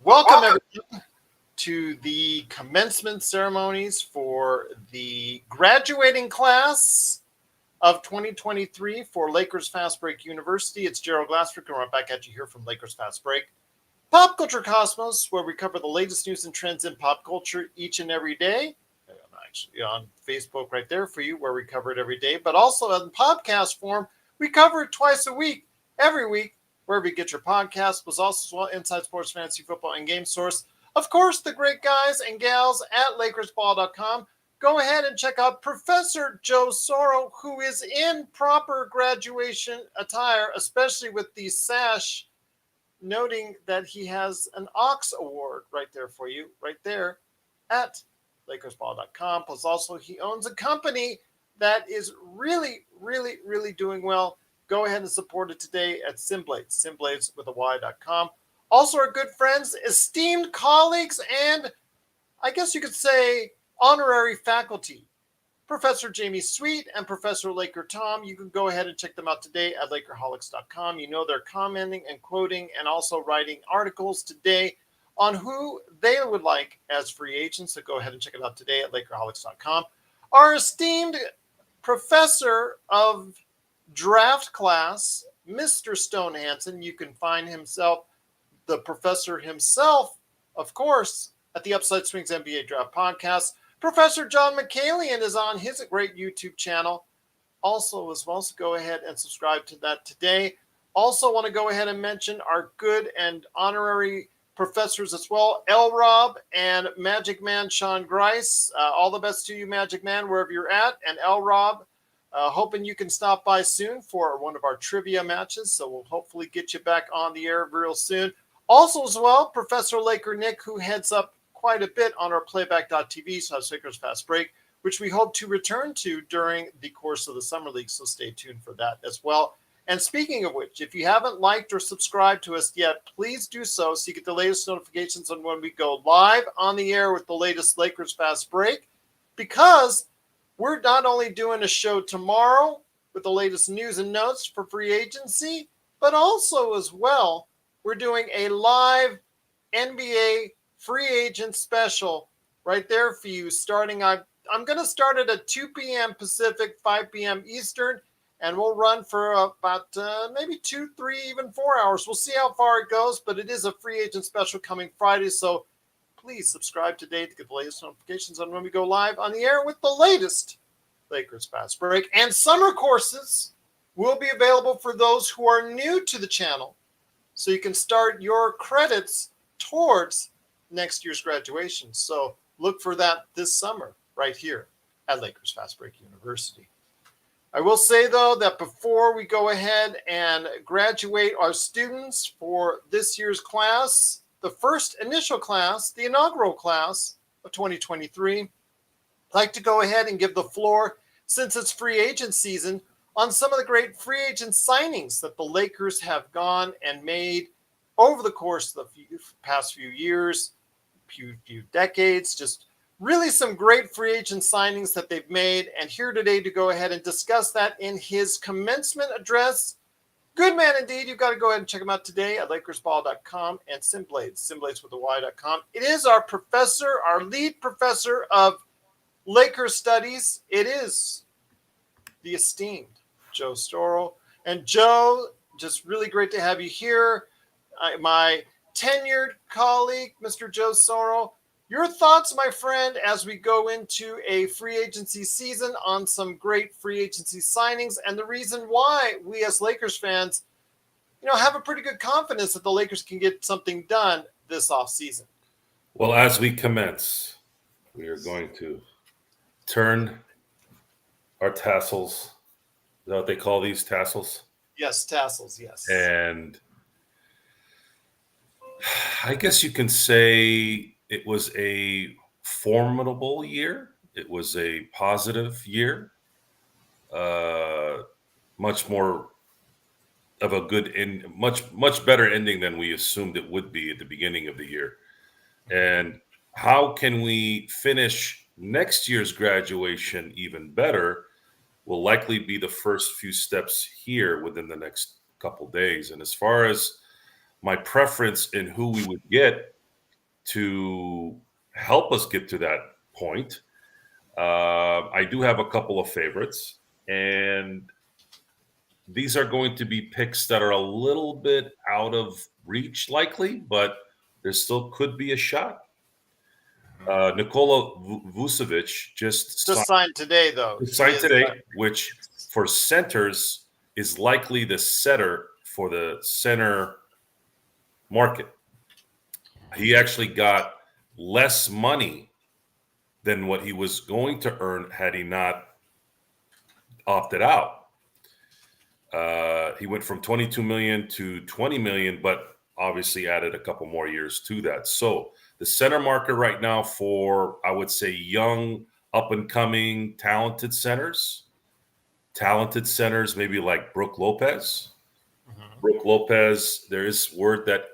Welcome everyone to the commencement ceremonies for the graduating class of 2023 for Lakers Fast Break University. It's Gerald Glassford coming right back at you here from Lakers Fast Break. Pop Culture Cosmos, where we cover the latest news and trends in pop culture each and every day. Actually, on Facebook right there for you, where we cover it every day. But also in podcast form, we cover it twice a week, every week, wherever you get your podcast. Was also Inside Sports Fantasy Football and Game Source. Of course, the great guys and gals at LakersBall.com. Go ahead and check out Professor Joe Soro, who is in proper graduation attire, especially with the sash, noting that he has an Ox Award right there for you, right there at LakersBall.com. Plus, also, he owns a company that is really doing well. Go ahead and support it today at Simblades, Simblades with a Y.com. Also, our good friends, esteemed colleagues, and I guess you could say honorary faculty, Professor Jamie Sweet and Professor Laker Tom. You can go ahead and check them out today at Lakerholics.com. You know they're commenting and quoting and also writing articles today on who they would like as free agents. So go ahead and check it out today at Lakerholics.com. Our esteemed professor of draft class, Mr. Stone Hansen. You can find himself, the professor himself, of course, at the Upside Swings NBA Draft Podcast. Professor John McCallion is on his great YouTube channel also as well. So go ahead and subscribe to that today. Also want to go ahead and mention our good and honorary professors as well, L. Rob and Magic Man Sean Grice. All the best to you, Magic Man, wherever you're at. And L. Rob, hoping you can stop by soon for one of our trivia matches. So we'll hopefully get you back on the air real soon. Also as well, Professor Laker Nick, who heads up quite a bit on our playback.tv / Lakers Fast Break, which we hope to return to during the course of the Summer League. So stay tuned for that as well. And speaking of which, if you haven't liked or subscribed to us yet, please do so you get the latest notifications on when we go live on the air with the latest Lakers Fast Break, because we're not only doing a show tomorrow with the latest news and notes for free agency, but also as well, we're doing a live NBA free agent special right there for you starting. I'm going to start it at 2 p.m. Pacific, 5 p.m. Eastern, and we'll run for about maybe 2, 3, even 4 hours. We'll see how far it goes, but it is a free agent special coming Friday, so please subscribe today to get the latest notifications on when we go live on the air with the latest Lakers Fast Break. And summer courses will be available for those who are new to the channel, so you can start your credits towards next year's graduation. So look for that this summer right here at Lakers Fast Break University. I will say, though, that before we go ahead and graduate our students for this year's class, the first initial class, the inaugural class of 2023, I'd like to go ahead and give the floor, since it's free agent season, on some of the great free agent signings that the Lakers have gone and made over the course of the past few years, few decades. Just really some great free agent signings that they've made. And here today to go ahead and discuss that in his commencement address. Good man indeed. You've got to go ahead and check him out today at LakersBall.com and Simblades, Simblades with a Y.com. It is our professor, our lead professor of Lakers studies. It is the esteemed Joe Soro. And Joe, just really great to have you here. My tenured colleague, Mr. Joe Soro. Your thoughts, my friend, as we go into a free agency season on some great free agency signings and the reason why we as Lakers fans, have a pretty good confidence that the Lakers can get something done this offseason. Well, as we commence, we are going to turn our tassels. Is that what they call these tassels? Yes, tassels, yes. And I guess you can say it was a formidable year. It was a positive year. Much more of a good end, much better ending than we assumed it would be at the beginning of the year. And how can we finish next year's graduation even better will likely be the first few steps here within the next couple days. And as far as my preference in who we would get, to help us get to that point. I do have a couple of favorites, and these are going to be picks that are a little bit out of reach, likely, but there still could be a shot. Nikola Vucevic just signed today, though. signed today, which for centers is likely the setter for the center market. He actually got less money than what he was going to earn had he not opted out. He went from 22 million to 20 million, but obviously added a couple more years to that. So the center market right now for, I would say, young, up and coming, talented centers, maybe like Brook Lopez. Brook Lopez, there is word that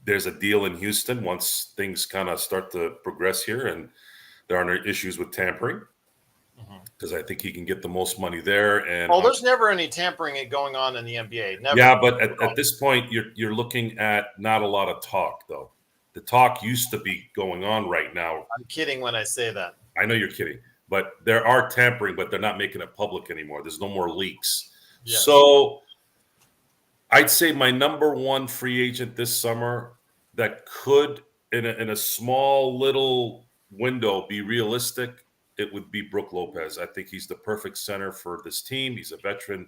there's a deal in Houston once things kind of start to progress here and there aren't issues with tampering, because I think he can get the most money there. And there's never any tampering going on in the NBA. Never. Yeah, but at this point, you're looking at not a lot of talk, though. The talk used to be going on right now. I'm kidding when I say that. I know you're kidding, but there are tampering, but they're not making it public anymore. There's no more leaks. Yes. So I'd say my number one free agent this summer that could, in a small little window, be realistic, it would be Brook Lopez. I think he's the perfect center for this team. He's a veteran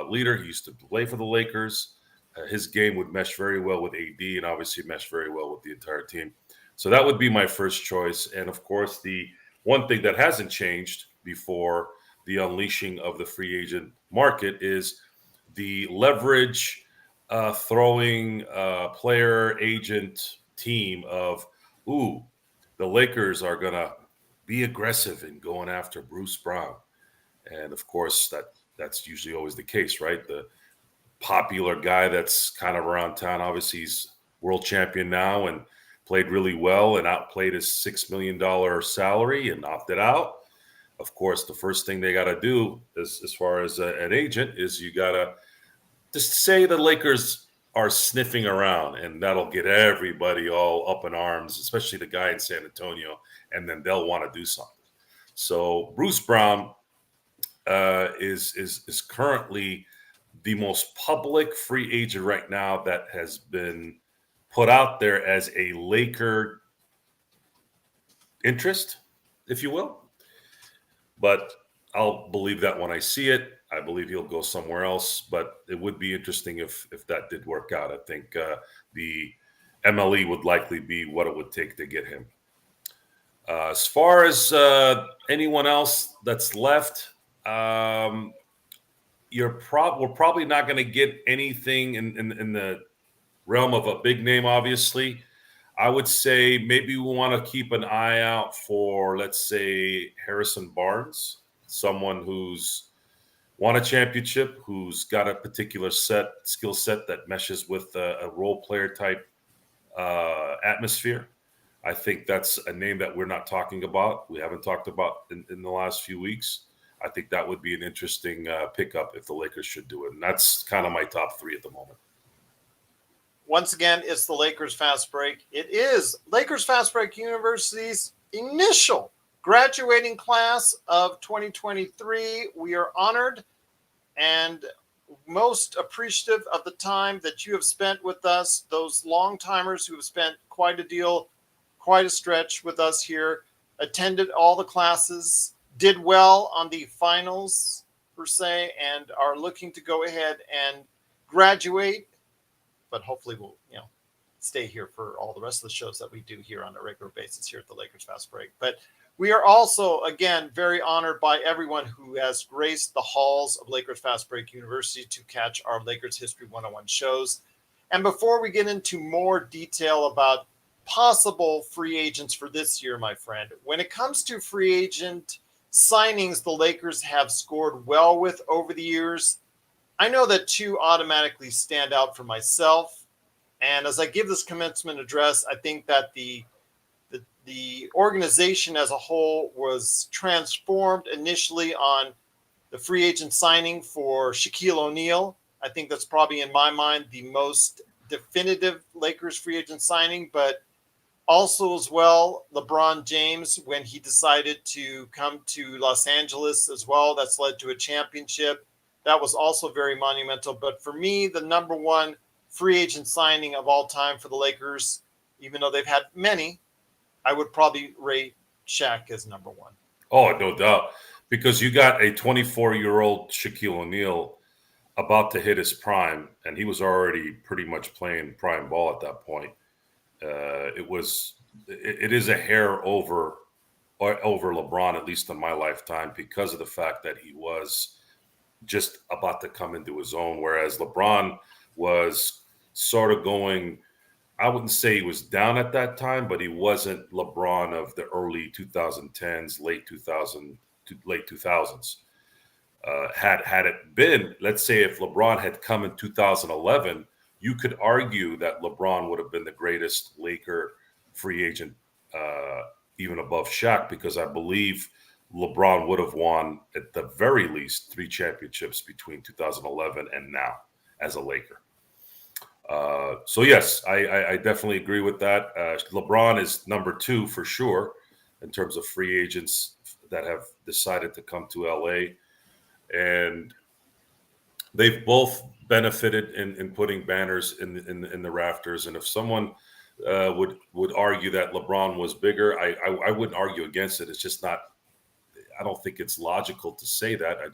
leader. He used to play for the Lakers. His game would mesh very well with AD and obviously mesh very well with the entire team. So that would be my first choice. And of course, the one thing that hasn't changed before the unleashing of the free agent market is the leverage throwing player agent team of, the Lakers are going to be aggressive in going after Bruce Brown. And of course, that's usually always the case, right? The popular guy that's kind of around town. Obviously, he's world champion now and played really well and outplayed his $6 million salary and opted out. Of course, the first thing they got to do as far as an agent is you got to just say the Lakers are sniffing around, and that'll get everybody all up in arms, especially the guy in San Antonio, and then they'll want to do something. So Bruce Brown is currently the most public free agent right now that has been put out there as a Laker interest, if you will. But I'll believe that when I see it. I believe he'll go somewhere else, but it would be interesting if that did work out. I think the MLE would likely be what it would take to get him. As far as anyone else that's left, we're probably not going to get anything in the realm of a big name, obviously. I would say maybe we want to keep an eye out for, let's say, Harrison Barnes, someone who's won a championship, who's got a particular skill set that meshes with a role player type atmosphere. I think that's a name that we're not talking about. We haven't talked about in the last few weeks. I think that would be an interesting pickup if the Lakers should do it. And that's kind of my top three at the moment. Once again, it's the Lakers Fast Break. It is Lakers Fast Break University's initial graduating class of 2023. We are honored and most appreciative of the time that you have spent with us, those long timers who have spent quite a stretch with us here, attended all the classes, did well on the finals per se, and are looking to go ahead and graduate, but hopefully we'll stay here for all the rest of the shows that we do here on a regular basis here at the Lakers Fast Break. But we are also, again, very honored by everyone who has graced the halls of Lakers Fast Break University to catch our Lakers History 101 shows. And before we get into more detail about possible free agents for this year, my friend, when it comes to free agent signings the Lakers have scored well with over the years, I know that two automatically stand out for myself. And as I give this commencement address, I think that the organization as a whole was transformed initially on the free agent signing for Shaquille O'Neal. I think that's probably, in my mind, the most definitive Lakers free agent signing, but also as well, LeBron James, when he decided to come to Los Angeles as well, that's led to a championship. That was also very monumental. But for me, the number one free agent signing of all time for the Lakers, even though they've had many, I would probably rate Shaq as number one. Oh, no doubt. Because you got a 24-year-old Shaquille O'Neal about to hit his prime, and he was already pretty much playing prime ball at that point. It is a hair over LeBron, at least in my lifetime, because of the fact that he was just about to come into his own, whereas LeBron was sort of going. I wouldn't say he was down at that time, but he wasn't LeBron of the early 2010s, late 2000s. Had it been, let's say, if LeBron had come in 2011, you could argue that LeBron would have been the greatest Laker free agent, even above Shaq, because I believe LeBron would have won at the very least 3 championships between 2011 and now as a Laker. So yes, I definitely agree with that. LeBron is number 2 for sure in terms of free agents that have decided to come to LA, and they've both benefited in putting banners in the rafters. And if someone would argue that LeBron was bigger, I wouldn't argue against it. It's just not. I don't think it's logical to say that. I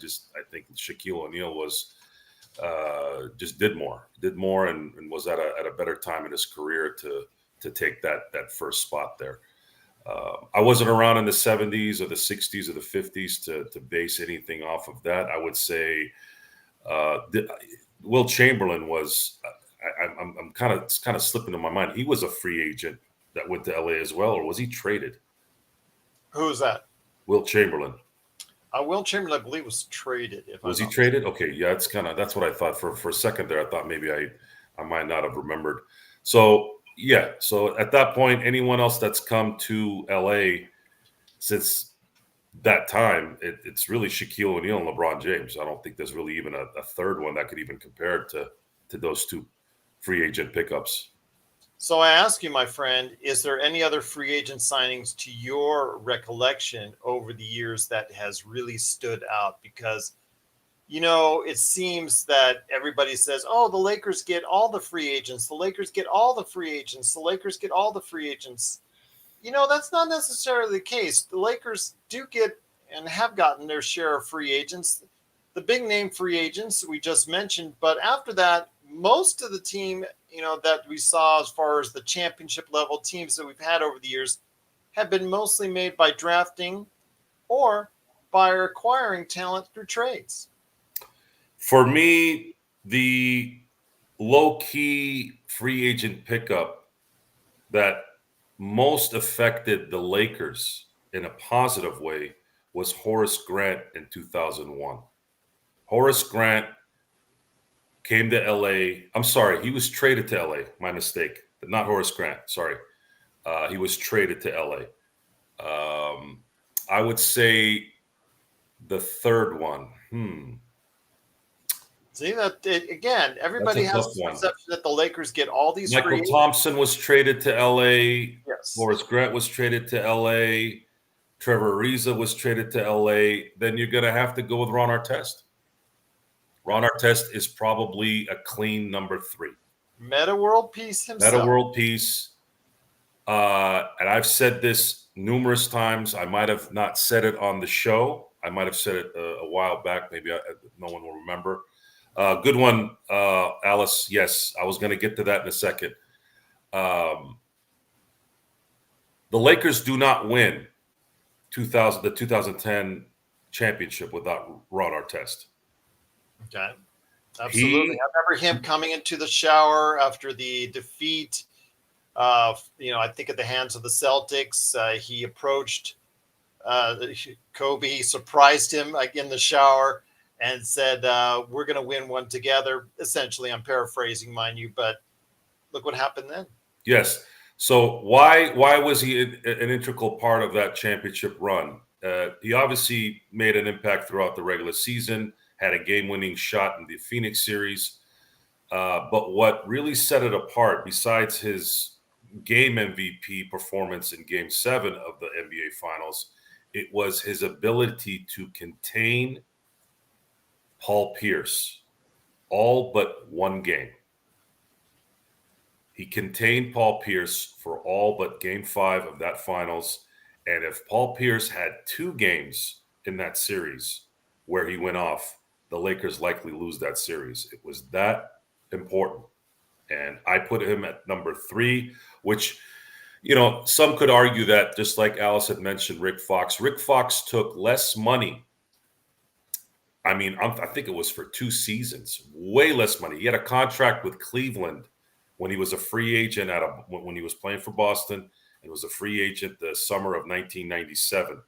think Shaquille O'Neal was. Just did more, and was at a better time in his career to take that first spot there. I wasn't around in the 70s or the 60s or the 50s to base anything off of that. I would say Will Chamberlain was. I'm kind of slipping in my mind. He was a free agent that went to LA as well, or was he traded? Who is that? Will Chamberlain. Will Chamberlain, I believe, was traded. Was he traded? Okay, yeah, that's what I thought for a second there. I thought maybe I might not have remembered. So yeah, so at that point, anyone else that's come to LA since that time, it's really Shaquille O'Neal and LeBron James. I don't think there's really even a third one that could even compare to those 2 free agent pickups. So I ask you, my friend, is there any other free agent signings to your recollection over the years that has really stood out? Because, it seems that everybody says, oh, the Lakers get all the free agents. The Lakers get all the free agents. The Lakers get all the free agents. That's not necessarily the case. The Lakers do get and have gotten their share of free agents, the big name free agents we just mentioned. But after that, most of the team, that we saw as far as the championship level teams that we've had over the years have been mostly made by drafting or by acquiring talent through trades. For me, the low-key free agent pickup that most affected the Lakers in a positive way was Horace Grant in 2001. Horace Grant came to LA. I'm sorry, he was traded to LA. My mistake. Not Horace Grant. Sorry. He was traded to LA. I would say the third one. See that again? Everybody has this perception that the Lakers get all these. Michael Thompson was traded to LA. Yes. Horace Grant was traded to LA. Trevor Ariza was traded to LA. Then you're going to have to go with Ron Artest. Ron Artest is probably a clean number 3. Meta world peace himself. Meta world peace. And I've said this numerous times. I might have not said it on the show. I might have said it a while back. Maybe no one will remember. Good one, Alice. Yes, I was going to get to that in a second. The Lakers do not win the 2010 championship without Ron Artest. Okay, absolutely. I remember him coming into the shower after the defeat. I think at the hands of the Celtics, he approached Kobe, surprised him in the shower, and said, "We're going to win one together." Essentially, I'm paraphrasing, mind you, but look what happened then. Yes. So why was he an integral part of that championship run? He obviously made an impact throughout the regular season. Had a game-winning shot in the Phoenix series. But what really set it apart, besides his game MVP performance in Game 7 of the NBA Finals, it was his ability to contain Paul Pierce all but one game. He contained Paul Pierce for all but Game 5 of that Finals. And if Paul Pierce had 2 games in that series where he went off, the Lakers likely lose that series. It was that important. And I put him at number 3, which, some could argue that, just like Alice had mentioned, Rick Fox took less money. I mean, I think it was for 2 seasons, way less money. He had a contract with Cleveland when he was a free agent when he was playing for Boston, and was a free agent the summer of 1997.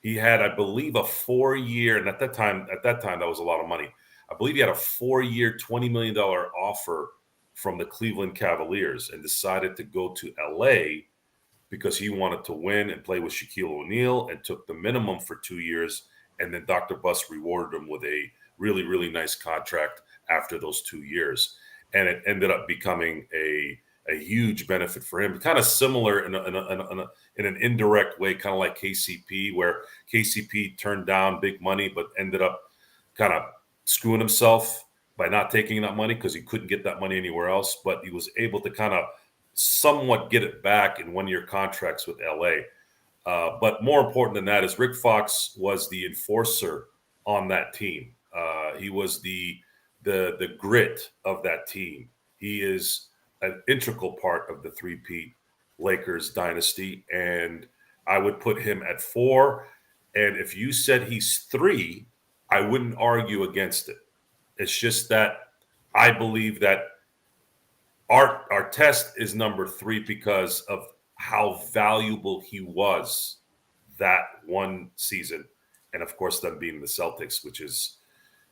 He had, I believe, a 4-year, and at that time, that was a lot of money. I believe he had a 4-year, $20 million offer from the Cleveland Cavaliers, and decided to go to LA because he wanted to win and play with Shaquille O'Neal, and took the minimum for 2 years. And then Dr. Buss rewarded him with a really, really nice contract after those 2 years. And it ended up becoming a huge benefit for him. Kind of similar in an indirect way, kind of like KCP, where KCP turned down big money, but ended up kind of screwing himself by not taking that money because he couldn't get that money anywhere else. But he was able to kind of somewhat get it back in 1-year contracts with LA. But more important than that is Rick Fox was the enforcer on that team. He was the grit of that team. He is an integral part of the three-peat Lakers dynasty, and I would put him at 4. And if you said he's 3, I wouldn't argue against it. It's just that I believe that our test is number 3 because of how valuable he was that one season. And of course, them beating the Celtics, which is,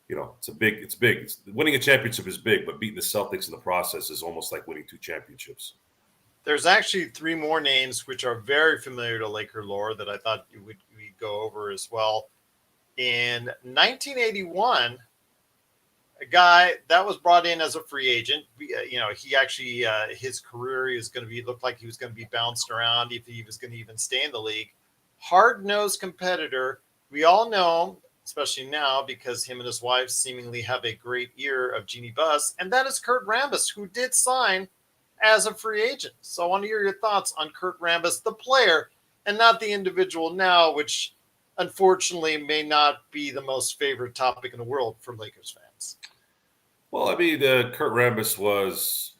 it's big. Winning a championship is big, but beating the Celtics in the process is almost like winning 2 championships. There's actually 3 more names which are very familiar to Laker lore that I thought we'd go over as well. In 1981, a guy that was brought in as a free agent, he actually, his career is going to looked like he was going to be bounced around if he was going to even stay in the league. Hard-nosed competitor. We all know, especially now, because him and his wife seemingly have a great year of Jeannie Buss, and that is Kurt Rambis, who did sign as a free agent. So I want to hear your thoughts on Kurt Rambis, the player, and not the individual now, which unfortunately may not be the most favorite topic in the world for Lakers fans. Well, I mean, Kurt Rambis was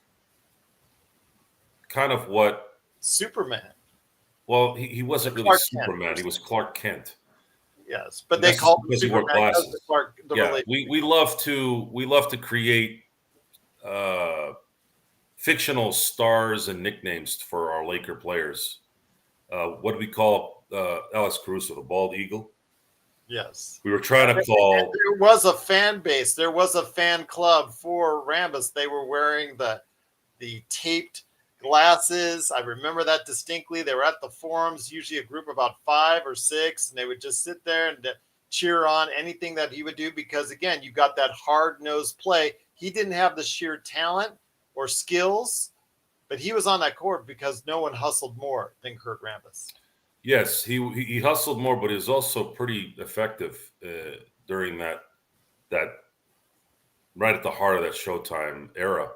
kind of what Superman. Well, he wasn't really Superman. He was Clark Kent. Yes, but they called him Superman because the Clark. We love to create fictional stars and nicknames for our Laker players. What do we call Alex Caruso, the bald eagle? Yes. We were trying to call. And there was a fan base. There was a fan club for Rambis. They were wearing the taped glasses. I remember that distinctly. They were at the forums, usually a group of about 5 or 6, and they would just sit there and cheer on anything that he would do because, again, you got that hard-nosed play. He didn't have the sheer talent or skills, but he was on that court because no one hustled more than Kurt Rambis. Yes, he hustled more, but he was also pretty effective during that right at the heart of that Showtime era.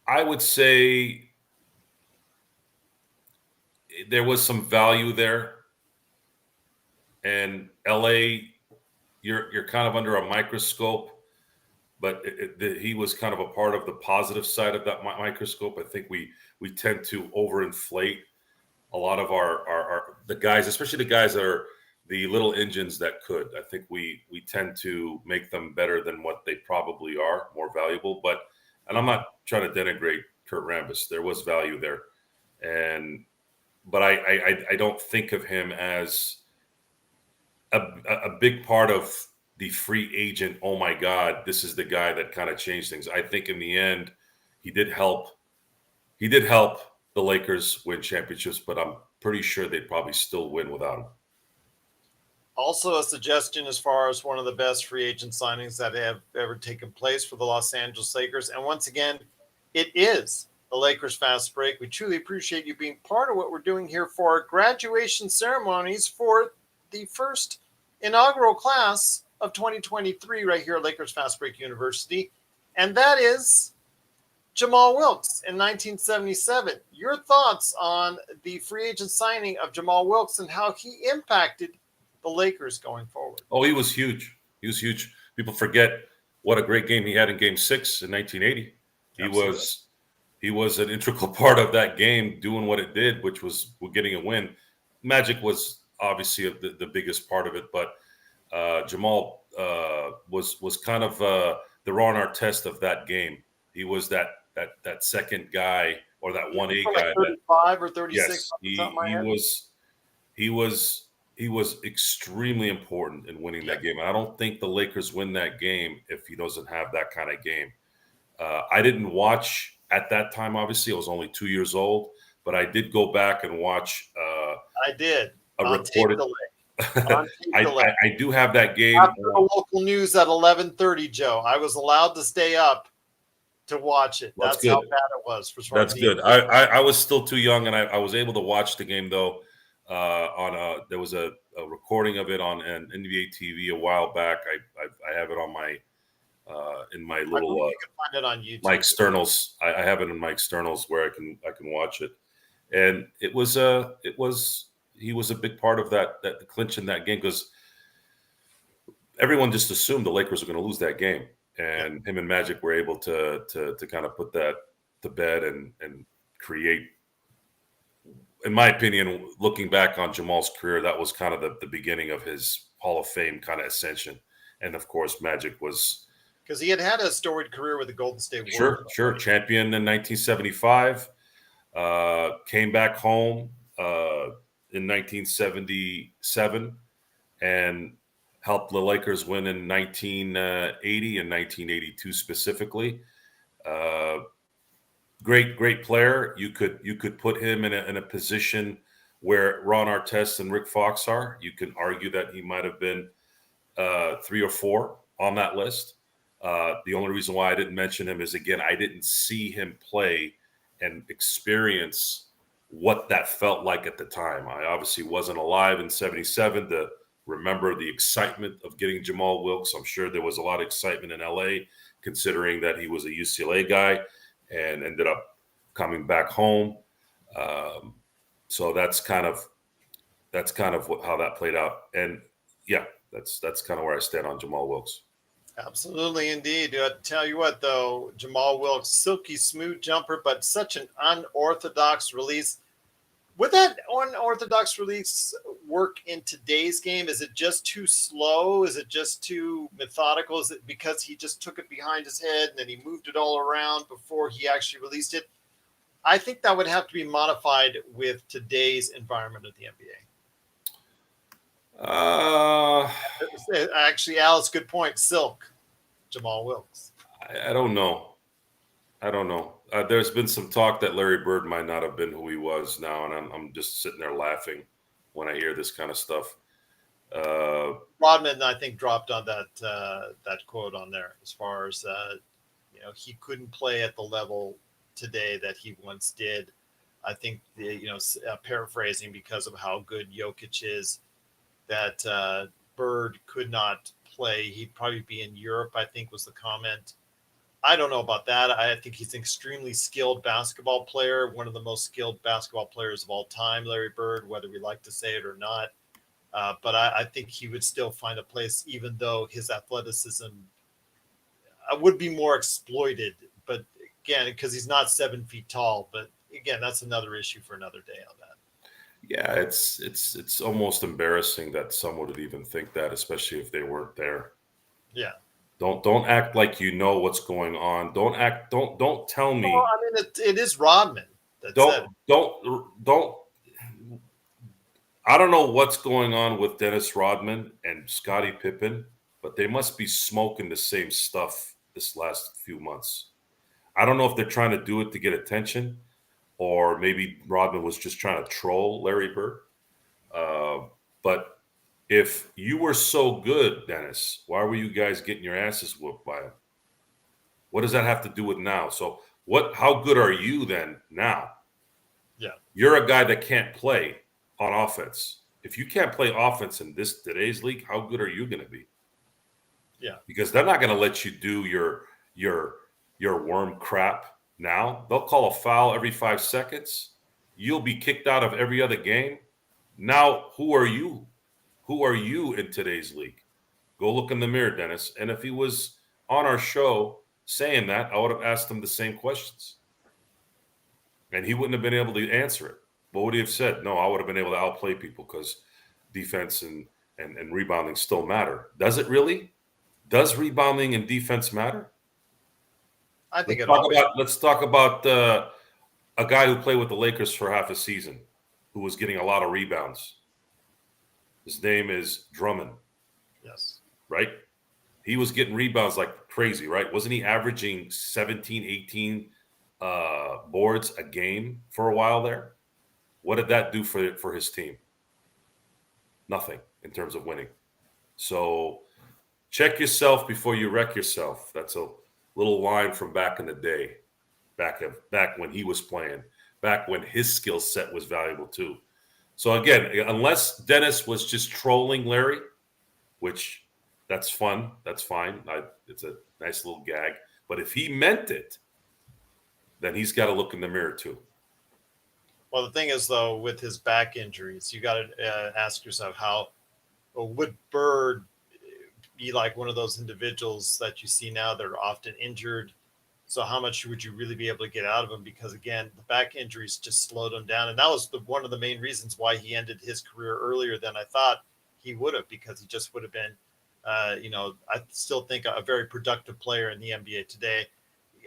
I would say there was some value there, and LA, you're kind of under a microscope. But he was kind of a part of the positive side of that microscope. I think we tend to overinflate a lot of the guys, especially the guys that are the little engines that could. I think we tend to make them better than what they probably are, more valuable. And I'm not trying to denigrate Kurt Rambis. There was value there, but I don't think of him as a big part of the free agent. Oh my God, this is the guy that kind of changed things. I think in the end, he did help the Lakers win championships, but I'm pretty sure they'd probably still win without him. Also, a suggestion as far as one of the best free agent signings that have ever taken place for the Los Angeles Lakers. And once again, it is the Lakers Fast Break. We truly appreciate you being part of what we're doing here for our graduation ceremonies for the first inaugural class of 2023 right here at Lakers Fast Break University. And that is Jamal Wilkes in 1977. Your thoughts on the free agent signing of Jamal Wilkes and how he impacted the Lakers going forward? Oh, he was huge. He was huge. People forget what a great game he had in Game 6 in 1980. He Absolutely. was an integral part of that game, doing what it did, which was getting a win. Magic was obviously the biggest part of it, but Jamal was kind of the Ron Artest of that game. He was that second guy or that 1A Like guy. 35 or 36 Yes, off the top of my head. he was extremely important in winning that game. And I don't think the Lakers win that game if he doesn't have that kind of game. I didn't watch at that time. Obviously, I was only 2 years old, but I did go back and watch. I did. A On tape recorded. delay. On tape delay. I do have that game. After the local news at 11:30, Joe, I was allowed to stay up to watch it. That's how bad it was. That's good. I was still too young, and I was able to watch the game though. There was a recording of it on an NBA TV a while back. I have it on my in my little you can find it on YouTube. my externals. I have it in my externals where I can watch it, and he was a big part of that clinch in that game because everyone just assumed the Lakers were going to lose that game. And him and Magic were able to kind of put that to bed and create, in my opinion, looking back on Jamal's career, that was kind of the beginning of his Hall of Fame kind of ascension. And of course, Magic was because he had a storied career with the Golden State Warriors. Sure, champion in 1975, came back home in 1977, and helped the Lakers win in 1980 and 1982 specifically. Great player. You could put him in a position where Ron Artest and Rick Fox are. You can argue that he might have been 3 or 4 on that list. The only reason why I didn't mention him is, again, I didn't see him play and experience what that felt like at the time. I obviously wasn't alive in 77 to remember the excitement of getting Jamal Wilkes. I'm sure there was a lot of excitement in LA, considering that he was a UCLA guy and ended up coming back home. So that's kind of how that played out. And yeah, that's kind of where I stand on Jamal Wilkes. Absolutely, indeed. Tell you what, though, Jamal Wilkes, silky smooth jumper, but such an unorthodox release. Would that unorthodox release work in today's game? Is it just too slow? Is it just too methodical? Is it because he just took it behind his head and then he moved it all around before he actually released it? I think that would have to be modified with today's environment of the NBA. Actually, Alice, good point. Silk, Jamal Wilkes. I don't know. There's been some talk that Larry Bird might not have been who he was now, and I'm just sitting there laughing when I hear this kind of stuff. Rodman, I think, dropped on that quote on there as far as he couldn't play at the level today that he once did. I think paraphrasing because of how good Jokic is, that Bird could not play. He'd probably be in Europe, I think was the comment. I don't know about that. I think he's an extremely skilled basketball player, one of the most skilled basketball players of all time, Larry Bird, whether we like to say it or not. But I think he would still find a place, even though his athleticism would be more exploited. But again, because he's not 7 feet tall. But again, that's another issue for another day on that. Yeah, it's almost embarrassing that someone would even think that, especially if they weren't there. Yeah. Don't act like you know what's going on. Don't tell me. Well, I mean, it is Rodman. Don't. I don't know what's going on with Dennis Rodman and Scottie Pippen, but they must be smoking the same stuff this last few months. I don't know if they're trying to do it to get attention, or maybe Rodman was just trying to troll Larry Bird. But If you were so good, Dennis, why were you guys getting your asses whooped by him? What does that have to do with now? So how good are you then now? Yeah. You're a guy that can't play on offense. If you can't play offense in today's league, how good are you going to be? Yeah. Because they're not going to let you do your worm crap now. They'll call a foul every 5 seconds. You'll be kicked out of every other game. Now, who are you? Who are you in today's league? Go look in the mirror, Dennis. And if he was on our show saying that, I would have asked him the same questions. And he wouldn't have been able to answer it. What would he have said? No, I would have been able to outplay people because defense and rebounding still matter. Does it really? Does rebounding and defense matter? I think it always. Let's talk about a guy who played with the Lakers for half a season, who was getting a lot of rebounds. His name is Drummond. Yes. Right? He was getting rebounds like crazy, right? Wasn't he averaging 17, 18 boards a game for a while there? What did that do for his team? Nothing in terms of winning. So check yourself before you wreck yourself. That's a little line from back in the day, back when he was playing, back when his skill set was valuable too. So again, unless Dennis was just trolling Larry, which that's fun, that's fine. It's a nice little gag. But if he meant it, then he's got to look in the mirror too. Well, the thing is, though, with his back injuries, you got to ask yourself would Bird be like one of those individuals that you see now that are often injured? So how much would you really be able to get out of him? Because again, the back injuries just slowed him down, and that was one of the main reasons why he ended his career earlier than I thought he would have, because he just would have been, I still think a very productive player in the NBA today.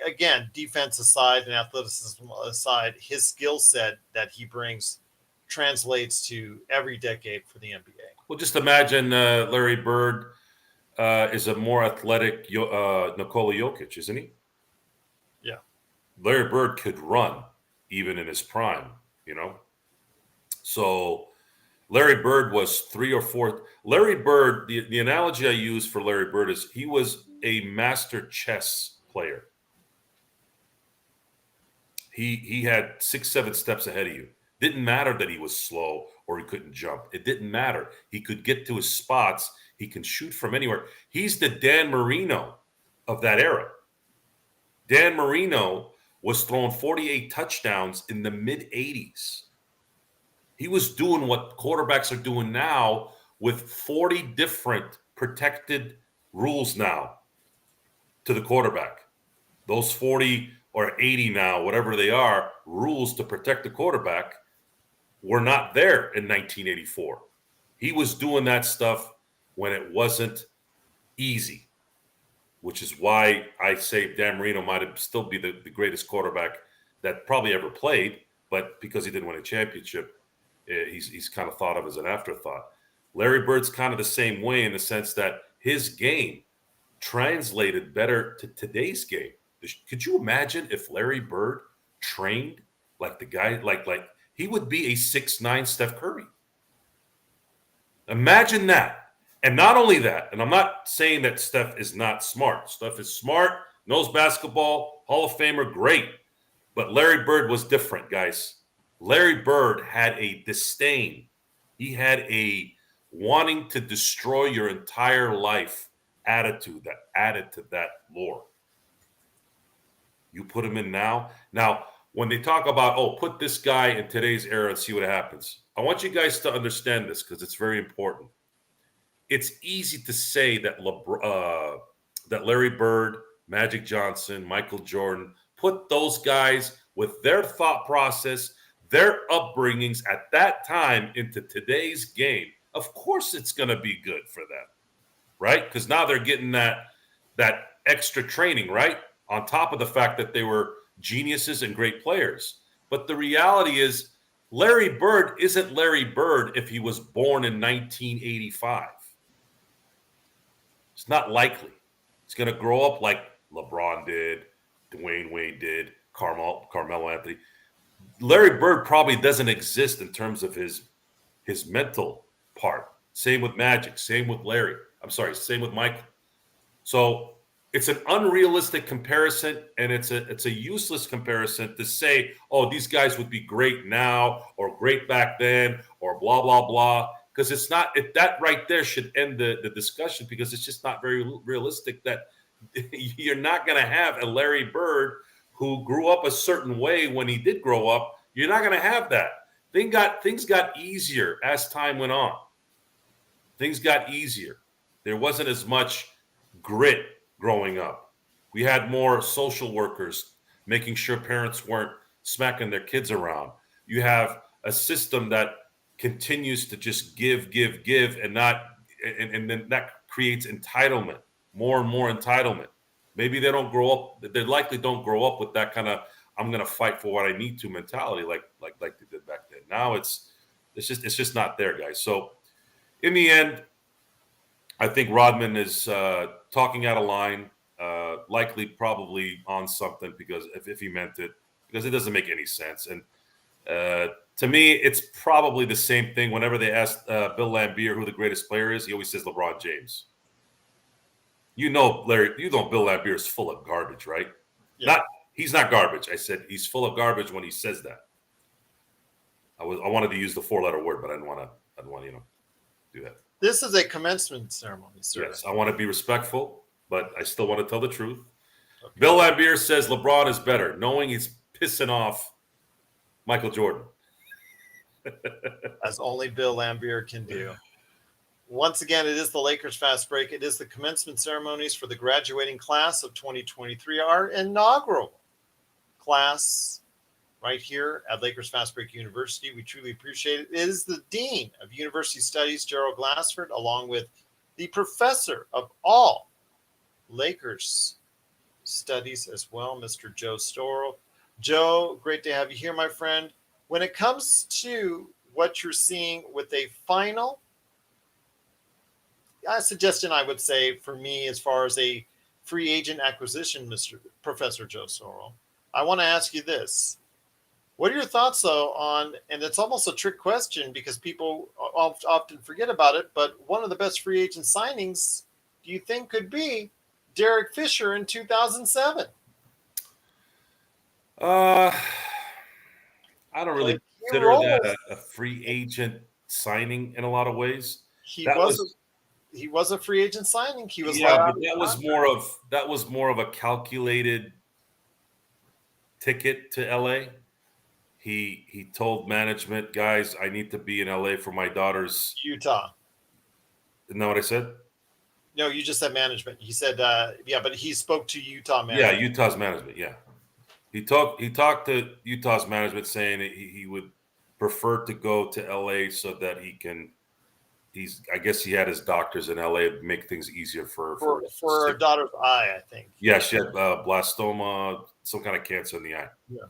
Again, defense aside and athleticism aside, his skill set that he brings translates to every decade for the NBA. Well, just imagine Larry Bird is a more athletic Nikola Jokic, isn't he? Yeah. Larry Bird could run even in his prime, So Larry Bird was 3 or 4. Larry Bird, the analogy I use for Larry Bird is he was a master chess player. He had 6, 7 steps ahead of you. Didn't matter that he was slow or he couldn't jump. It didn't matter. He could get to his spots. He can shoot from anywhere. He's the Dan Marino of that era. Dan Marino was throwing 48 touchdowns in the mid-'80s. He was doing what quarterbacks are doing now with 40 different protected rules now to the quarterback. Those 40 or 80 now, whatever they are, rules to protect the quarterback were not there in 1984. He was doing that stuff when it wasn't easy, which is why I say Dan Marino might still be the greatest quarterback that probably ever played, but because he didn't win a championship, he's kind of thought of as an afterthought. Larry Bird's kind of the same way in the sense that his game translated better to today's game. Could you imagine if Larry Bird trained like the guy, like he would be a 6'9" Steph Curry? Imagine that. And not only that, and I'm not saying that Steph is not smart. Steph is smart, knows basketball, Hall of Famer, great. But Larry Bird was different, guys. Larry Bird had a disdain. He had a wanting to destroy your entire life attitude that added to that lore. You put him in now. Now, when they talk about, put this guy in today's era and see what happens. I want you guys to understand this because it's very important. It's easy to say that that Larry Bird, Magic Johnson, Michael Jordan, put those guys with their thought process, their upbringings at that time into today's game. Of course it's going to be good for them, right? Because now they're getting that extra training, right? On top of the fact that they were geniuses and great players. But the reality is Larry Bird isn't Larry Bird if he was born in 1985. It's not likely. He's going to grow up like LeBron did, Dwayne Wade did, Carmelo Anthony. Larry Bird probably doesn't exist in terms of his mental part. Same with Magic. Same with Larry. I'm sorry. Same with Michael. So it's an unrealistic comparison, and it's a useless comparison to say, oh, these guys would be great now or great back then or blah blah blah. Because it's not. That right there should end the discussion, because it's just not very realistic that you're not going to have a Larry Bird who grew up a certain way when he did grow up. You're not going to have that. Things got easier as time went on. Things got easier. There wasn't as much grit growing up. We had more social workers making sure parents weren't smacking their kids around. You have a system that continues to just give, and not, and then that creates entitlement, more and more entitlement. Maybe they don't grow up. They likely don't grow up with that kind of "I'm going to fight for what I need to" mentality, like they did back then. Now it's just not there, guys. So in the end, I think Rodman is talking out of line, likely probably on something, because if he meant it, because it doesn't make any sense. And to me, it's probably the same thing. Whenever they ask Bill Laimbeer who the greatest player is, he always says LeBron James. Larry, Bill Laimbeer is full of garbage, right? Yeah. He's not garbage. I said he's full of garbage when he says that. I wanted to use the 4-letter word, but I didn't want to, do that. This is a commencement ceremony, sir. Yes, I want to be respectful, but I still want to tell the truth. Okay. Bill Laimbeer says LeBron is better, knowing he's pissing off Michael Jordan. As only Bill Laimbeer can do. Once again, it is the Lakers Fast Break. It is the commencement ceremonies for the graduating class of 2023, our inaugural class right here at Lakers Fast Break University. We truly appreciate it. It is the Dean of University Studies, Gerald Glassford, along with the professor of all Lakers studies as well, Mr. Joe Soro. Joe, great to have you here, my friend. When it comes to what you're seeing with a final suggestion, I would say, for me, as far as a free agent acquisition, Mr. Professor Joe Soro, I want to ask you this. What are your thoughts, though, on, and it's almost a trick question because people often forget about it, but one of the best free agent signings, do you think, could be Derek Fisher in 2007? I don't really consider that a free agent signing in a lot of ways. He was a free agent signing. He was but that was more of a calculated ticket to LA. He told management, guys, I need to be in LA for my daughter's Utah. Isn't that what I said? No, you just said management. He said, but he spoke to Utah management. Yeah, Utah's management. Yeah, he talked to Utah's management, saying he would prefer to go to LA so that he can. I guess he had his doctors in LA to make things easier for her daughter's eye, I think. Yeah, she had blastoma, some kind of cancer in the eye. Yeah.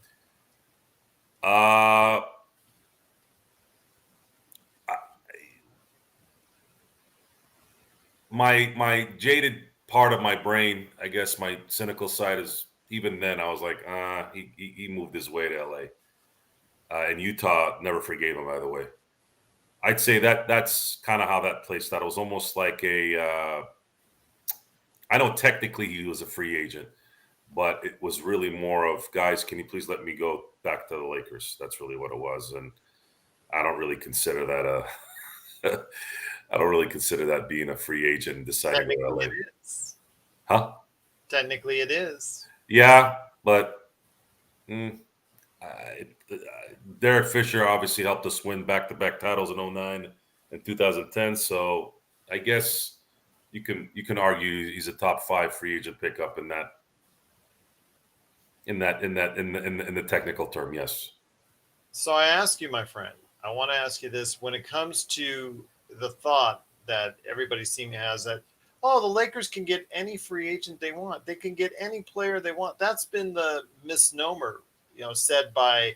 My jaded part of my brain, I guess my cynical side, is even then I was like, he moved his way to LA. And Utah never forgave him, by the way. I'd say that's kind of how that placed out. It was almost like I know technically he was a free agent, but it was really more of, guys, can you please let me go back to the Lakers? That's really what it was. And I don't really consider that I don't really consider that being a free agent deciding to go to LA. It is. Huh? Technically it is. Yeah, but Derek Fisher obviously helped us win back-to-back titles in 2009 and 2010. So I guess you can argue he's a top 5 free agent pickup in the technical term. Yes. So I ask you, my friend, I want to ask you this: when it comes to the thought that everybody seems to has that, oh, the Lakers can get any free agent they want, they can get any player they want. That's been the misnomer, said by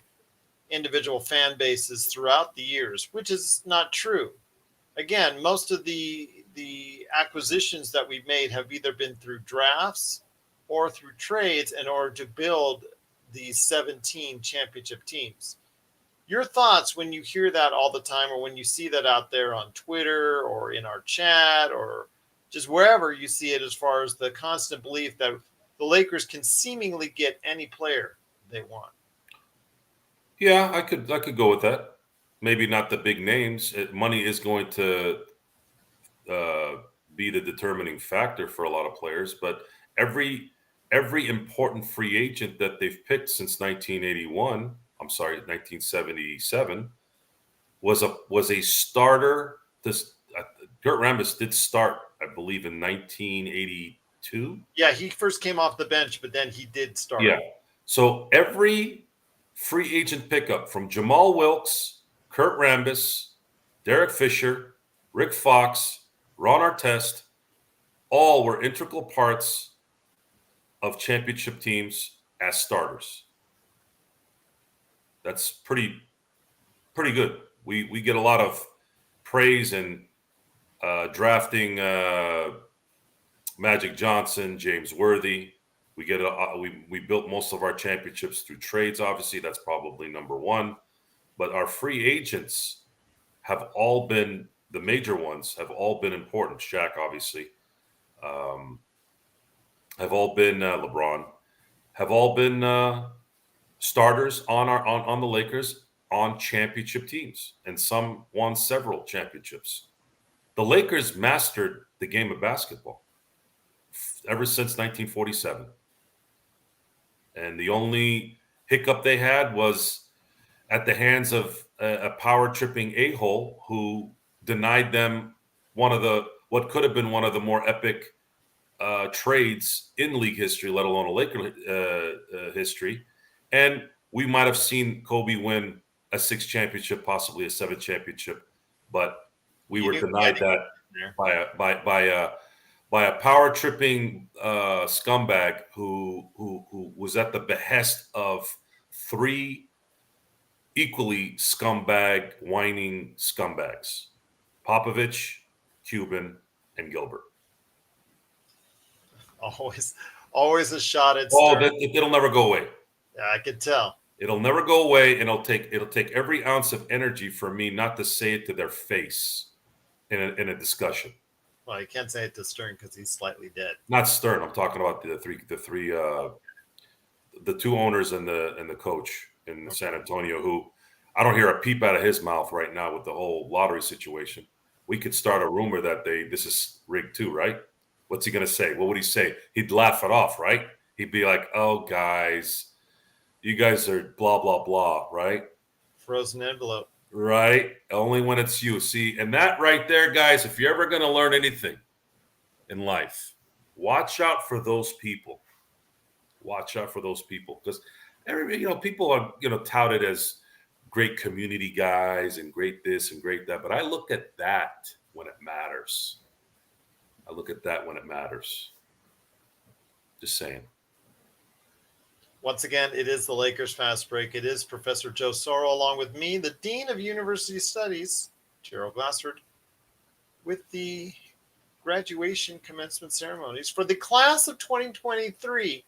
individual fan bases throughout the years, which is not true. Again, most of the acquisitions that we've made have either been through drafts or through trades in order to build these 17 championship teams. Your thoughts when you hear that all the time, or when you see that out there on Twitter or in our chat or just wherever you see it, as far as the constant belief that the Lakers can seemingly get any player they want. Yeah, I could go with that. Maybe not the big names. Money is going to uh, be the determining factor for a lot of players, but every important free agent that they've picked since 1981, I'm sorry, 1977, was a starter. This Kurt Rambis did start, I believe, in 1982. Yeah, he first came off the bench, but then he did start. Yeah. So every free agent pickup from Jamal Wilkes, Kurt Rambis, Derek Fisher, Rick Fox, Ron Artest, all were integral parts of championship teams as starters. That's pretty good. We get a lot of praise in drafting Magic Johnson, James Worthy. We built most of our championships through trades. Obviously, that's probably number one. But our free agents have all been the major ones. Have all been important. Shaq, obviously, have all been LeBron. Have all been starters on the Lakers on championship teams, and some won several championships. The Lakers mastered the game of basketball ever since 1947. And the only hiccup they had was at the hands of a power tripping a-hole who denied them what could have been one of the more epic trades in league history, let alone a Laker history. And we might have seen Kobe win a 6th championship, possibly a 7th championship, but we were denied that by a power tripping scumbag who was at the behest of 3 equally scumbag, whining scumbags: Popovich, Cuban, and Gilbert. Always a shot at Stern. Stern. It'll never go away. Yeah, I can tell. It'll never go away, and it'll take every ounce of energy for me not to say it to their face in a discussion. Well, you can't say it to Stern because he's slightly dead. Not Stern. I'm talking about the two owners and the coach in San Antonio, who I don't hear a peep out of his mouth right now with the whole lottery situation. We could start a rumor that this is rigged too, right? What's he going to say? What would he say? He'd laugh it off, right? He'd be like, "Oh, guys, you guys are blah, blah, blah," right? Frozen envelope. Right? Only when it's you. See, and that right there, guys, if you're ever going to learn anything in life, watch out for those people. Watch out for those people, because people are touted as great community guys and great this and great that, but I look at that when it matters. Just saying. Once again, it is the Lakers Fast Break. It is Professor Joe Soro, along with me, the Dean of University Studies, Gerald Glassford, with the graduation commencement ceremonies for the class of 2023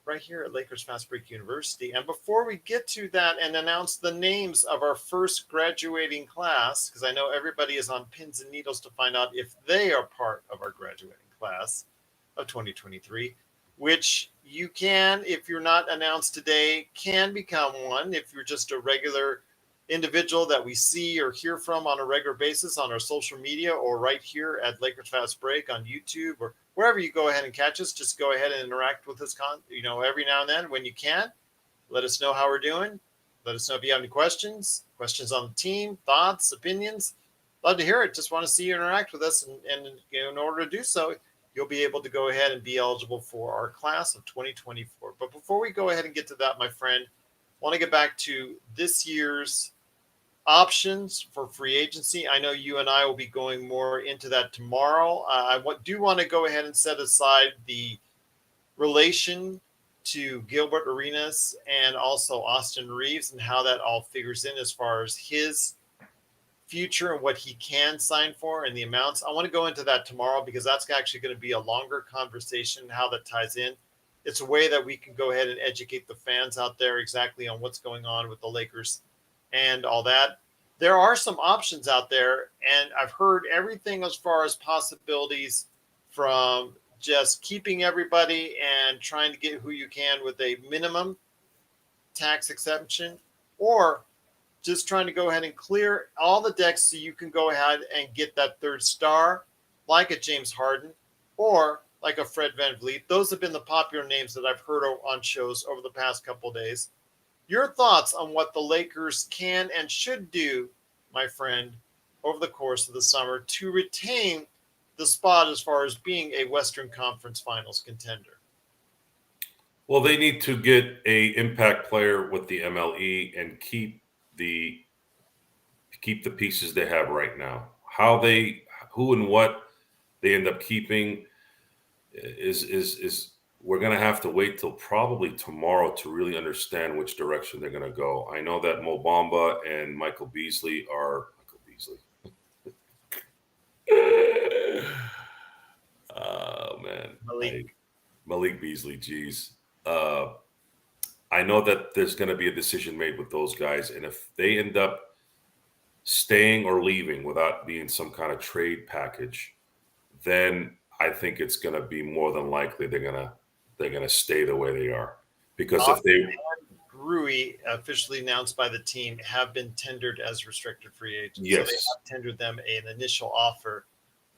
right here at Lakers Fast Break University. And before we get to that and announce the names of our first graduating class, because I know everybody is on pins and needles to find out if they are part of our graduating class of 2023, which you can, if you're not announced today, can become one if you're just a regular individual that we see or hear from on a regular basis on our social media, or right here at Lakers Fast Break on YouTube, or wherever you go ahead and catch us. Just go ahead and interact with us, every now and then when you can. Let us know how we're doing. Let us know if you have any questions on the team, thoughts, opinions. Love to hear it. Just want to see you interact with us, and in order to do so, you'll be able to go ahead and be eligible for our class of 2024. But before we go ahead and get to that, my friend, I want to get back to this year's options for free agency. I know you and I will be going more into that tomorrow. I do want to go ahead and set aside the relation to Gilbert Arenas and also Austin Reeves and how that all figures in as far as his future and what he can sign for and the amounts. I want to go into that tomorrow because that's actually going to be a longer conversation, how that ties in. It's a way that we can go ahead and educate the fans out there exactly on what's going on with the Lakers and all that. There are some options out there, and I've heard everything as far as possibilities from just keeping everybody and trying to get who you can with a minimum tax exemption, or just trying to go ahead and clear all the decks so you can go ahead and get that third star, like a James Harden or like a Fred VanVleet. Those have been the popular names that I've heard on shows over the past couple of days. Your thoughts on what the Lakers can and should do, my friend, over the course of the summer to retain the spot as far as being a Western Conference Finals contender? Well, they need to get a impact player with the MLE and the keep the pieces they have right now. Who and what they end up keeping is we're going to have to wait till probably tomorrow to really understand which direction they're going to go. I know that Mo Bamba and Michael Beasley. Oh man, Malik Beasley. Geez, I know that there's going to be a decision made with those guys, and if they end up staying or leaving without being some kind of trade package, then I think it's going to be more than likely they're going to stay the way they are. Because if they Rui, officially announced by the team, have been tendered as restricted free agents. Yes. So they have tendered them an initial offer,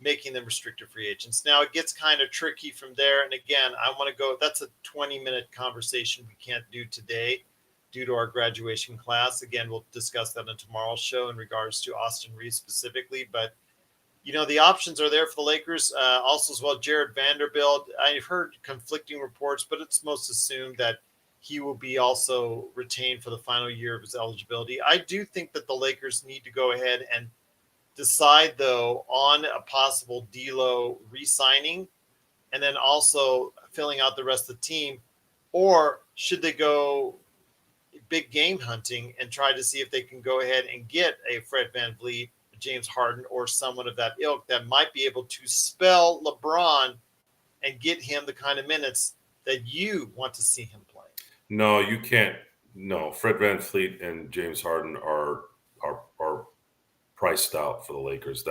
making them restricted free agents. Now it gets kind of tricky from there. And again, I want to go, that's a 20-minute conversation we can't do today due to our graduation class. Again, we'll discuss that on tomorrow's show in regards to Austin Reeves specifically. But, you know, the options are there for the Lakers. Also as well, Jared Vanderbilt. I've heard conflicting reports, but it's most assumed that he will be also retained for the final year of his eligibility. I do think that the Lakers need to go ahead and decide, though, on a possible D'Lo re-signing and then also filling out the rest of the team, or should they go big game hunting and try to see if they can go ahead and get a Fred VanVleet, James Harden, or someone of that ilk that might be able to spell LeBron and get him the kind of minutes that you want to see him play. No, you can't. No, Fred VanVleet and James Harden are priced out for the Lakers.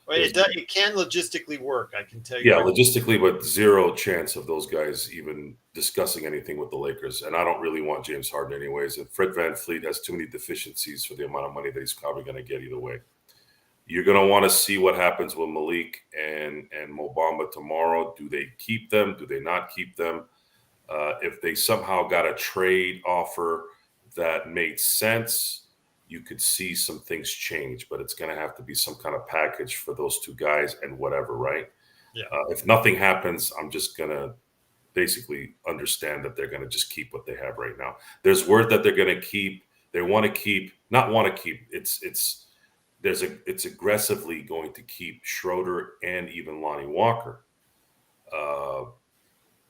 It can logistically work, I can tell you. Yeah, logistically, but zero chance of those guys even discussing anything with the Lakers. And I don't really want James Harden anyways. And Fred VanVleet has too many deficiencies for the amount of money that he's probably going to get either way. You're going to want to see what happens with Malik and Mo Bamba tomorrow. Do they keep them? Do they not keep them? If they somehow got a trade offer that made sense, you could see some things change, but it's going to have to be some kind of package for those two guys and whatever, right? Yeah. If nothing happens, I'm just going to basically understand that they're going to just keep what they have right now. There's word that they're going to keep. They want to keep, not want to keep. It's aggressively going to keep Schroeder and even Lonnie Walker.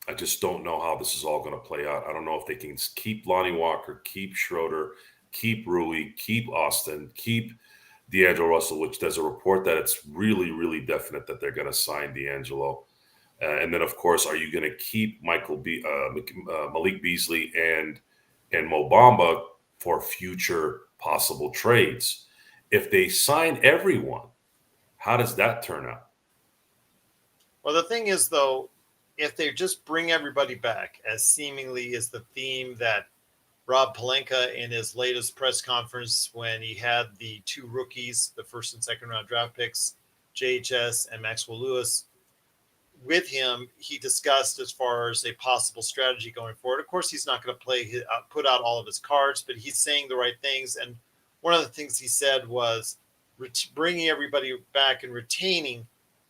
I just don't know how this is all going to play out. I don't know if they can keep Lonnie Walker, keep Schroeder, keep Rui, keep Austin, keep D'Angelo Russell, which there's a report that it's really, really definite that they're going to sign D'Angelo. And then, of course, are you going to keep Malik Beasley and Mo Bamba for future possible trades? If they sign everyone, how does that turn out? Well, the thing is, though, if they just bring everybody back, as seemingly is the theme that Rob Pelinka in his latest press conference when he had the two rookies, the first and second round draft picks, JHS and Maxwell Lewis, with him, he discussed as far as a possible strategy going forward. Of course, he's not going to put out all of his cards, but he's saying the right things. And one of the things he said was bringing everybody back and retaining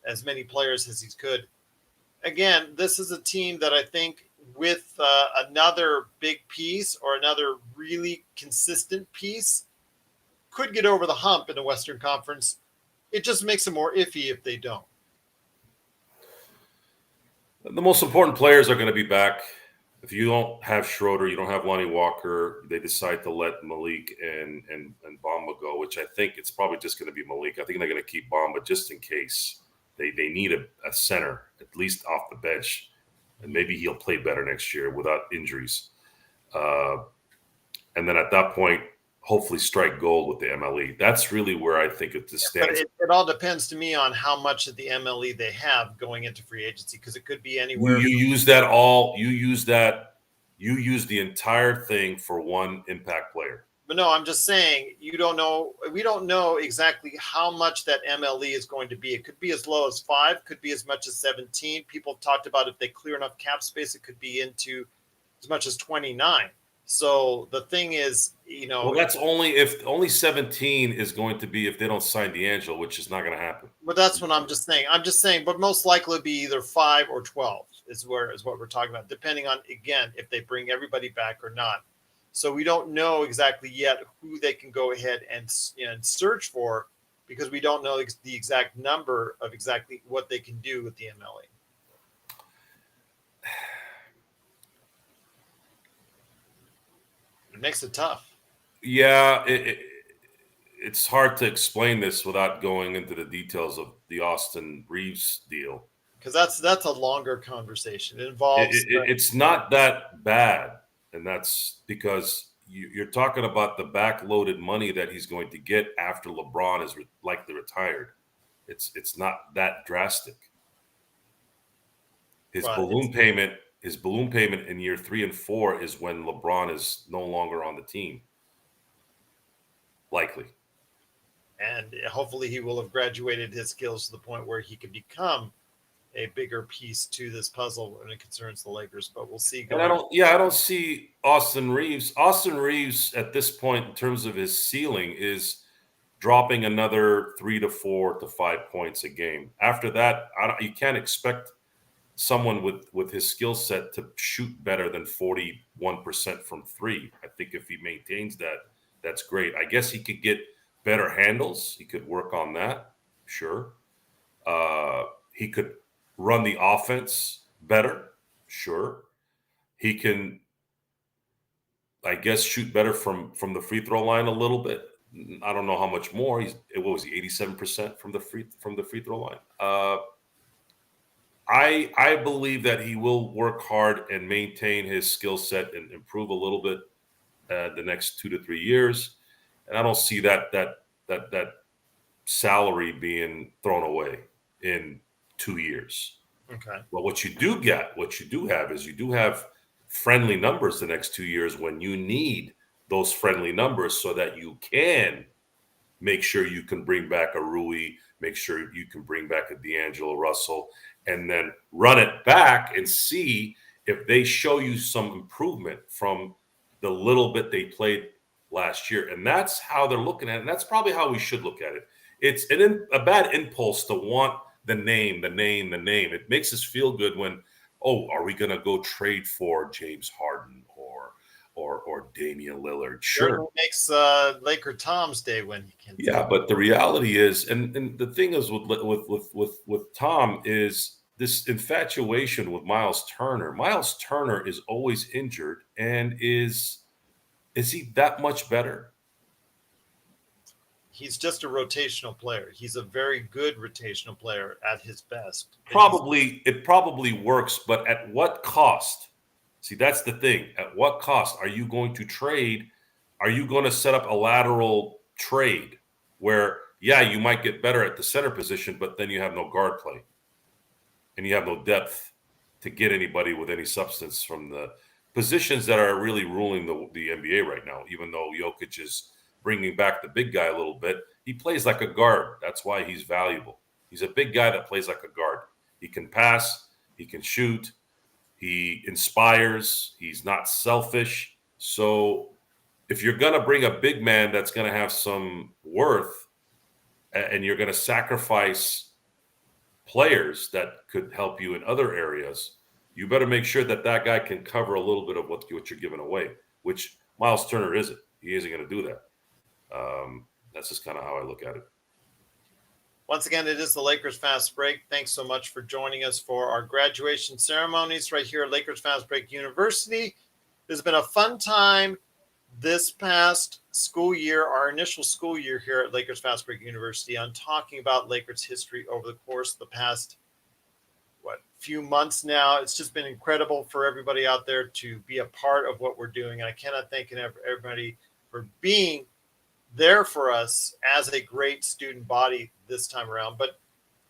as many players as he could. Again, this is a team that I think with another big piece or another really consistent piece could get over the hump in the Western Conference. It just makes it more iffy if they don't. The most important players are going to be back. If you don't have Schroeder, you don't have Lonnie Walker, they decide to let Malik and Bamba go, which I think it's probably just going to be Malik. I think they're going to keep Bamba just in case. They need a center, at least off the bench, and maybe he'll play better next year without injuries. And then at that point, hopefully strike gold with the MLE. That's really where I think it just But stands. it all depends to me on how much of the MLE they have going into free agency, because it could be You, anywhere. you use that all. You use that. You use the entire thing for one impact player. But no, I'm just saying you don't know. We don't know exactly how much that MLE is going to be. It could be as low as 5, could be as much as 17. People have talked about if they clear enough cap space, it could be into as much as 29. So the thing is, Well, that's only 17 is going to be if they don't sign D'Angelo, which is not going to happen. but that's what I'm just saying. I'm just saying, but most likely it'll be either 5 or 12 is what we're talking about, depending on, again, if they bring everybody back or not. So we don't know exactly yet who they can go ahead and search for, because we don't know the exact number of exactly what they can do with the MLE. It makes it tough. Yeah, it's hard to explain this without going into the details of the Austin Reeves deal. Because that's a longer conversation. It involves. It's not that bad, and that's because you're talking about the backloaded money that he's going to get after LeBron is likely retired. It's not that drastic. His balloon payment in year 3 and 4 is when LeBron is no longer on the team. Likely. And hopefully he will have graduated his skills to the point where he can become a bigger piece to this puzzle when it concerns the Lakers. But we'll see. And I don't see Austin Reeves. Austin Reeves at this point, in terms of his ceiling, is dropping another 3 to 4 to 5 points a game. After that, you can't expect someone with his skill set to shoot better than 41% from 3. I think if he maintains that, that's great. I guess he could get better handles. He could work on that. Sure. He could run the offense better. Sure. He can, I guess, shoot better from the free throw line a little bit. I don't know how much more. What was he, 87% from the free throw line? I believe that he will work hard and maintain his skill set and improve a little bit the next 2 to 3 years. And I don't see that salary being thrown away in 2 years. Okay. Well, what you do have is you do have friendly numbers the next 2 years when you need those friendly numbers so that you can make sure you can bring back a Rui, make sure you can bring back a D'Angelo Russell, and then run it back and see if they show you some improvement from the little bit they played last year. And that's how they're looking at it. And that's probably how we should look at it. It's a bad impulse to want the name. It makes us feel good when, are we going to go trade for James Harden or Damian Lillard? Sure. It makes Laker Tom's day when he can. Yeah, but the reality is, and the thing is with Tom is this infatuation with Miles Turner. Miles Turner is always injured, and is he that much better? He's just a rotational player. He's a very good rotational player at his best. It probably works, but at what cost? See, that's the thing. At what cost are you going to trade? Are you going to set up a lateral trade where, you might get better at the center position, but then you have no guard play and you have no depth to get anybody with any substance from the positions that are really ruling the NBA right now? Even though Jokic is bringing back the big guy a little bit, he plays like a guard. That's why he's valuable. He's a big guy that plays like a guard. He can pass, he can shoot, he inspires, he's not selfish. So if you're going to bring a big man that's going to have some worth, and you're going to sacrifice players that could help you in other areas, you better make sure that guy can cover a little bit of what you're giving away, which Miles Turner isn't. He isn't going to do that. That's just kind of how I look at it. Once again, it is the Lakers Fast Break. Thanks so much for joining us for our graduation ceremonies right here at Lakers Fast Break University. It's been a fun time this past school year, our initial school year here at Lakers Fast Break University, on talking about Lakers history over the course of the past few months now. It's just been incredible for everybody out there to be a part of what we're doing. And I cannot thank everybody for being there for us as a great student body this time around. But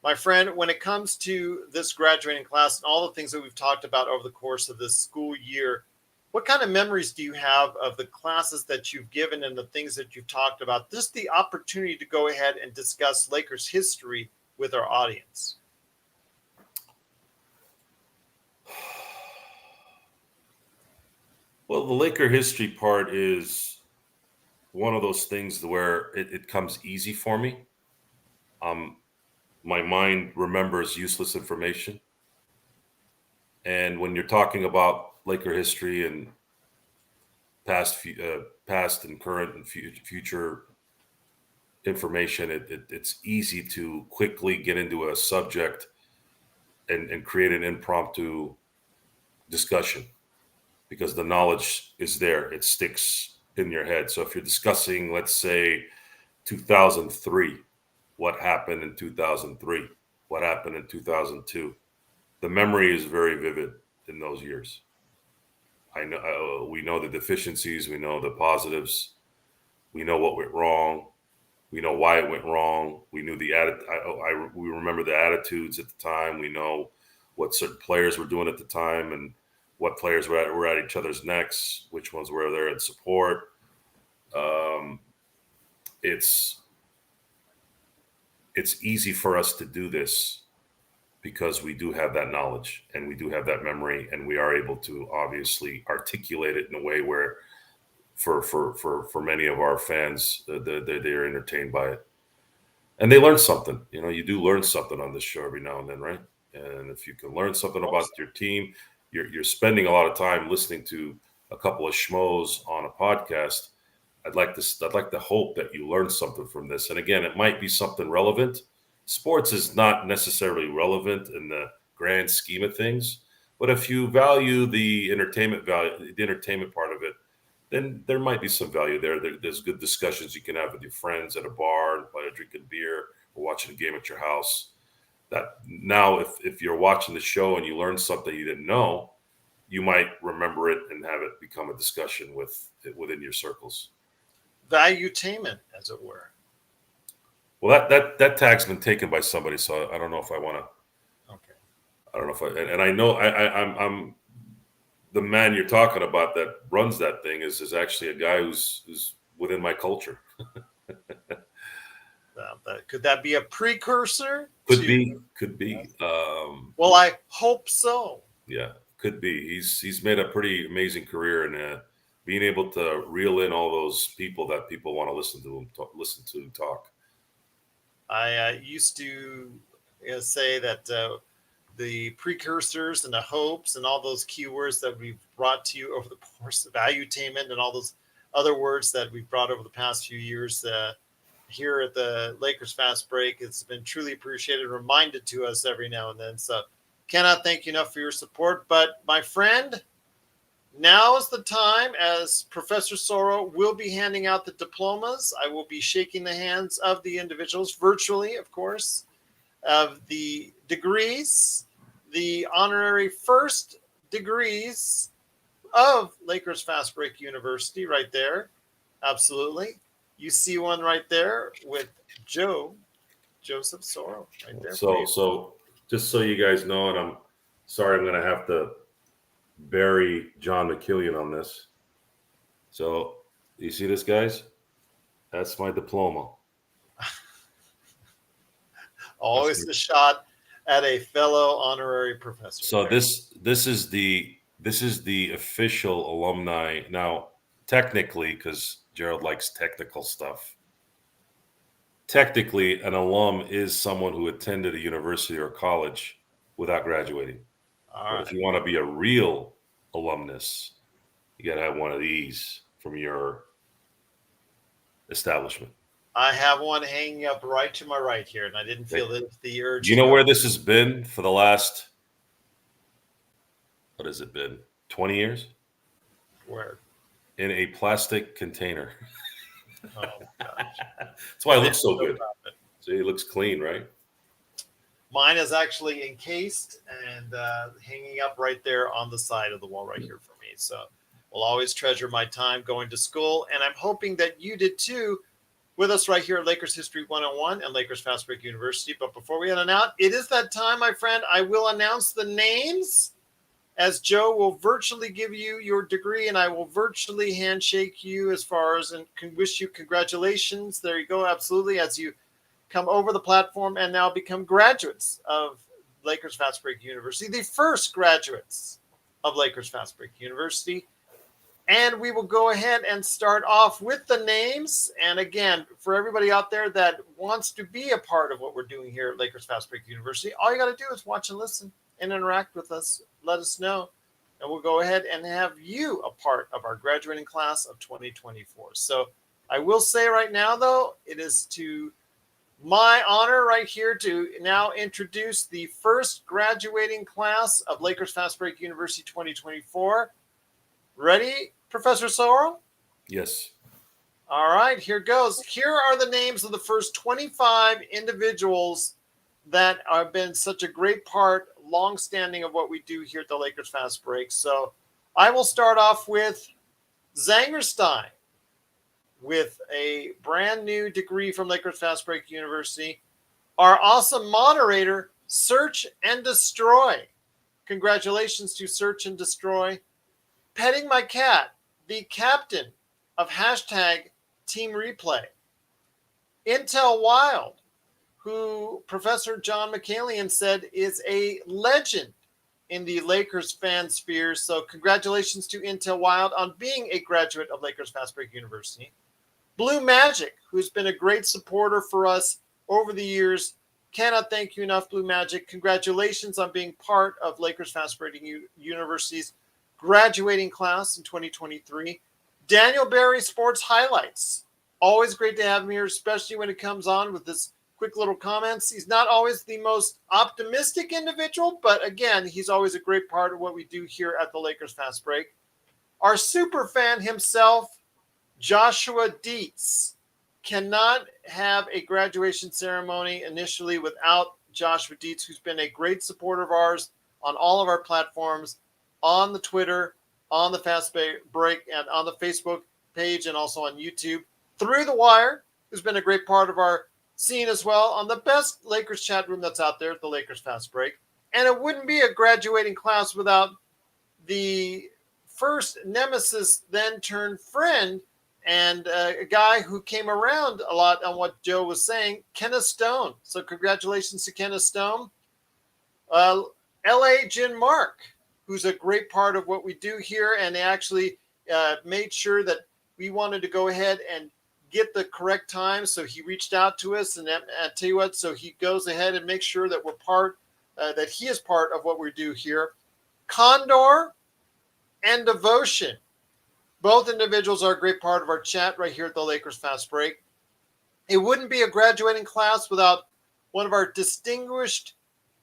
my friend, when it comes to this graduating class and all the things that we've talked about over the course of this school year, what kind of memories do you have of the classes that you've given and the things that you've talked about? Just the opportunity to go ahead and discuss Lakers history with our audience. Well, the Laker history part is one of those things where it comes easy for me. Um, my mind remembers useless information. And when you're talking about Laker history and past and current and future information, it's easy to quickly get into a subject and create an impromptu discussion because the knowledge is there. It sticks in your head. So if you're discussing, let's say, 2003, what happened in 2003, what happened in 2002, the memory is very vivid in those years. I know we know the deficiencies, we know the positives, we know what went wrong, we know why it went wrong. We knew the we remember the attitudes at the time. We know what certain players were doing at the time and what players were at each other's necks, which ones were there in support. It's easy for us to do this because we do have that knowledge and we do have that memory, and we are able to obviously articulate it in a way where for many of our fans, they're entertained by it and they learn something. You know, you do learn something on this show every now and then, right? And if you can learn something about your team, you're spending a lot of time listening to a couple of schmoes on a podcast. I'd like to hope that you learn something from this. And again, it might be something relevant. Sports is not necessarily relevant in the grand scheme of things, but if you value the entertainment part of it, then there might be some value there. There's good discussions you can have with your friends at a bar, by drinking beer, or watching a game at your house. That now, if you're watching the show and you learn something you didn't know, you might remember it and have it become a discussion within your circles. Valuetainment, as it were. Well, that tag's been taken by somebody, so I don't know if I want to. Okay. I don't know if and I know I'm the man you're talking about that runs that thing is actually a guy who's within my culture. Could that be a precursor? Could be. Well, I hope so. Yeah, could be. He's made a pretty amazing career in being able to reel in all those people that people want to listen to talk. I used to say that the precursors and the hopes and all those keywords that we've brought to you over the course of valuetainment and all those other words that we've brought over the past few years here at the Lakers Fast Break, it's been truly appreciated, reminded to us every now and then. So cannot thank you enough for your support. But my friend, now is the time, as Professor Soro will be handing out the diplomas. I will be shaking the hands of the individuals virtually, of course, of the degrees, the honorary first degrees of Lakers Fast Break University right there. Absolutely. You see one right there with Joseph Soro right there. So just so you guys know, and I'm sorry, I'm going to have to bury John McKillian on this. So you see this, guys? That's my diploma. Always a shot at a fellow honorary professor. So this is the official alumni. Now, technically, because Gerald likes technical stuff, technically an alum is someone who attended a university or college without graduating. But if you want to be a real alumnus, you got to have one of these from your establishment. I have one hanging up right to my right here, and I didn't feel the urge. Do you know where this has been for the last, what has it been, 20 years? Where? In a plastic container. Oh, gosh. That's why it looks so good. See, it looks clean, right? Mine is actually encased and hanging up right there on the side of the wall right here for me. So we'll always treasure my time going to school, and I'm hoping that you did too. with us right here at Lakers History 101 and Lakers Fast Break University. But before we head on out, it is that time, my friend. I will announce the names as Joe will virtually give you your degree, and I will virtually handshake you as far as and can wish you congratulations. There you go, absolutely, as you come over the platform and now become graduates of Lakers Fast Break University, the first graduates of Lakers Fast Break University. And we will go ahead and start off with the names. And again, for everybody out there that wants to be a part of what we're doing here at Lakers Fast Break University, all you got to do is watch and listen and interact with us. Let us know. And we'll go ahead and have you a part of our graduating class of 2024. So I will say right now, though, it is to my honor right here to now introduce the first graduating class of Lakers Fast Break University 2024. Ready, Professor Soro? Yes. All right, here goes. Here are the names of the first 25 individuals that have been such a great part, long-standing of what we do here at the Lakers Fast Break. So I will start off with Zangerstein with a brand new degree from Lakers Fast Break University. Our awesome moderator, Search and Destroy. Congratulations to Search and Destroy. Petting My Cat, the captain of hashtag Team Replay. Intel Wild, who Professor John McCallion said is a legend in the Lakers fan sphere. So congratulations to Intel Wild on being a graduate of Lakers Fast Break University. Blue Magic, who's been a great supporter for us over the years. Cannot thank you enough, Blue Magic. Congratulations on being part of Lakers Fast Break University's graduating class in 2023. Daniel Barry Sports Highlights. Always great to have him here, especially when it comes on with this quick little comments. He's not always the most optimistic individual, but again, he's always a great part of what we do here at the Lakers Fast Break. Our super fan himself, Joshua Dietz. Cannot have a graduation ceremony initially without Joshua Dietz, who's been a great supporter of ours on all of our platforms, on the Twitter, on the Fast Break, and on the Facebook page, and also on YouTube. Through the Wire, who's been a great part of our scene as well, on the best Lakers chat room that's out there at the Lakers Fast Break. And it wouldn't be a graduating class without the first nemesis, then turned friend, and a guy who came around a lot on what Joe was saying, Kenneth Stone. So congratulations to Kenneth Stone. L.A. Jin Mark, who's a great part of what we do here, and they actually made sure that we wanted to go ahead and get the correct time. So he reached out to us, and I tell you what, so he goes ahead and makes sure that we're part, that he is part of what we do here. Condor and Devotion. Both individuals are a great part of our chat right here at the Lakers Fast Break. It wouldn't be a graduating class without one of our distinguished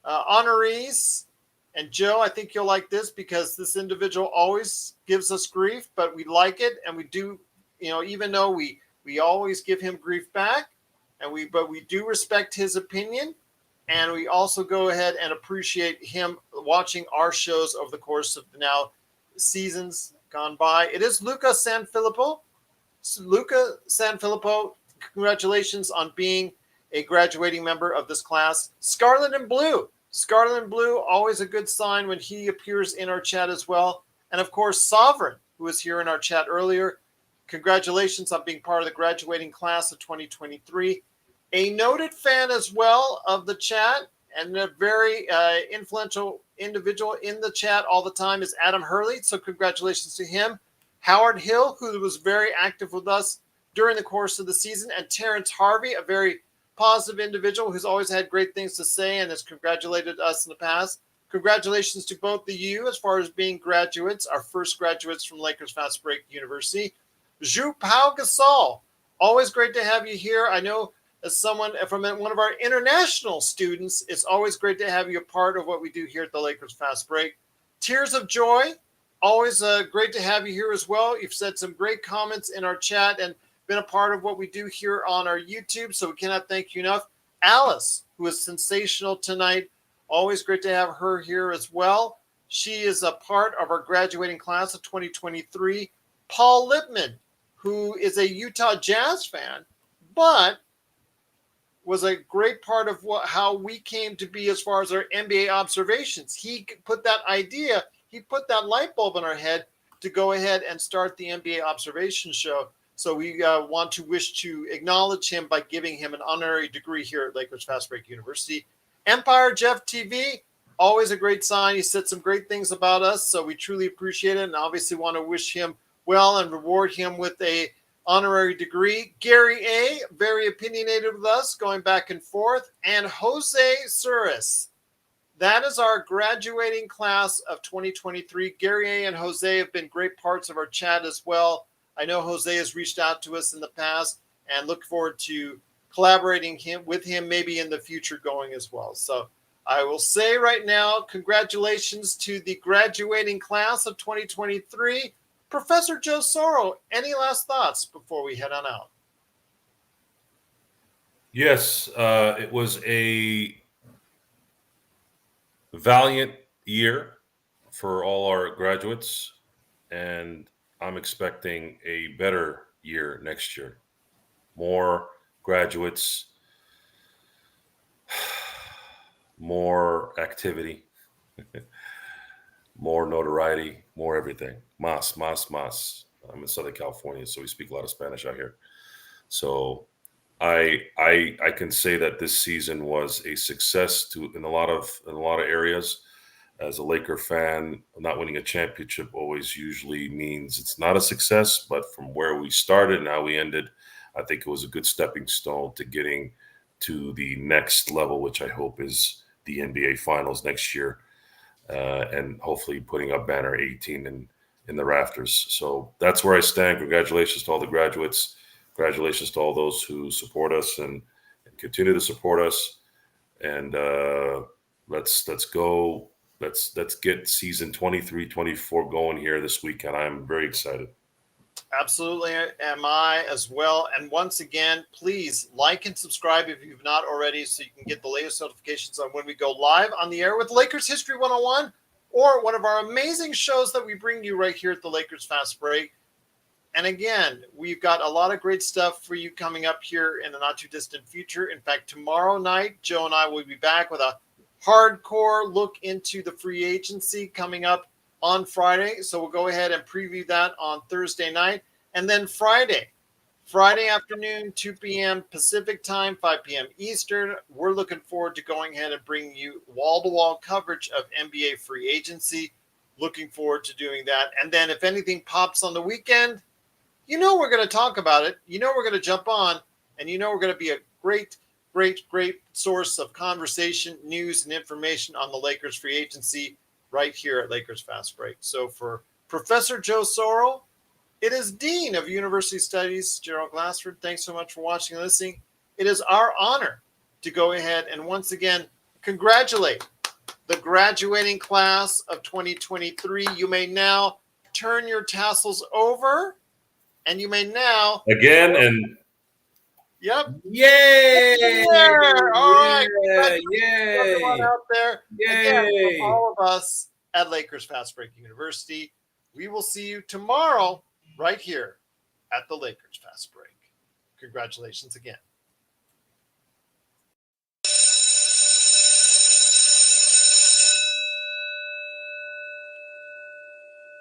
honorees. And Joe, I think you'll like this because this individual always gives us grief, but we like it. And we do, even though we always give him grief back, but we do respect his opinion. And we also go ahead and appreciate him watching our shows over the course of now seasons gone by. It is Luca Sanfilippo. Luca Sanfilippo, congratulations on being a graduating member of this class. Scarlet and Blue. Scarlet and Blue, always a good sign when he appears in our chat as well. And of course, Sovereign, who was here in our chat earlier. Congratulations on being part of the graduating class of 2023. A noted fan as well of the chat and a very influential individual in the chat all the time is Adam Hurley. So congratulations to him. Howard Hill, who was very active with us during the course of the season. And Terrence Harvey, a very positive individual who's always had great things to say and has congratulated us in the past. Congratulations to both of you as far as being graduates, our first graduates from Lakers Fast Break University. Zhu Pao Gasol, always great to have you here. I know as someone from one of our international students, it's always great to have you a part of what we do here at the Lakers Fast Break. Tears of Joy, always great to have you here as well. You've said some great comments in our chat and been a part of what we do here on our YouTube, so we cannot thank you enough. Alice, who is sensational tonight, always great to have her here as well. She is a part of our graduating class of 2023. Paul Lipman, who is a Utah Jazz fan, but was a great part of how we came to be as far as our NBA observations. He put that idea, he put that light bulb in our head to go ahead and start the NBA observation show. So we want to acknowledge him by giving him an honorary degree here at Lakers Fast Break University. Empire Jeff TV, always a great sign. He said some great things about us, so we truly appreciate it, and obviously want to wish him well and reward him with a honorary degree. Gary A., very opinionated with us, going back and forth. And Jose Suris. That is our graduating class of 2023. Gary A. and Jose have been great parts of our chat as well. I know Jose has reached out to us in the past and look forward to collaborating with him maybe in the future going as well. So I will say right now, congratulations to the graduating class of 2023. Professor Joe Soro, any last thoughts before we head on out? Yes, it was a valiant year for all our graduates, and I'm expecting a better year next year. More graduates, more activity, more notoriety, more everything. Mas. I'm in Southern California, so we speak a lot of Spanish out here. So I can say that this season was a success in a lot of areas. As a Laker fan, not winning a championship always usually means it's not a success. But from where we started and how we ended, I think it was a good stepping stone to getting to the next level, which I hope is the NBA Finals next year, and hopefully putting up banner 18 in the rafters. So that's where I stand. Congratulations to all the graduates. Congratulations to all those who support us and continue to support us. And let's go. Let's get season 23-24 going here this weekend. I'm very excited. Absolutely am I as well. And once again, please like and subscribe if you've not already so you can get the latest notifications on when we go live on the air with Lakers History 101 or one of our amazing shows that we bring you right here at the Lakers Fast Break. And again, we've got a lot of great stuff for you coming up here in the not too distant future. In fact, tomorrow night, Joe and I will be back with a hardcore look into the free agency coming up on Friday. So we'll go ahead and preview that on Thursday night. And then Friday afternoon, 2 p.m. Pacific time, 5 p.m. Eastern. We're looking forward to going ahead and bringing you wall-to-wall coverage of NBA free agency. Looking forward to doing that. And then if anything pops on the weekend, you know we're going to talk about it. You know we're going to jump on, and you know we're going to be a great source of conversation, news, and information on the Lakers free agency right here at Lakers Fast Break. So for Professor Joe Soro, it is Dean of University Studies, Gerald Glassford. Thanks so much for watching and listening. It is our honor to go ahead and once again congratulate the graduating class of 2023. You may now turn your tassels over, and you may now Again and yep. Yay! Yeah. All right. Yay! Everyone out there. Yay! Again, from all of us at Lakers Fast Break University, we will see you tomorrow right here at the Lakers Fast Break. Congratulations again.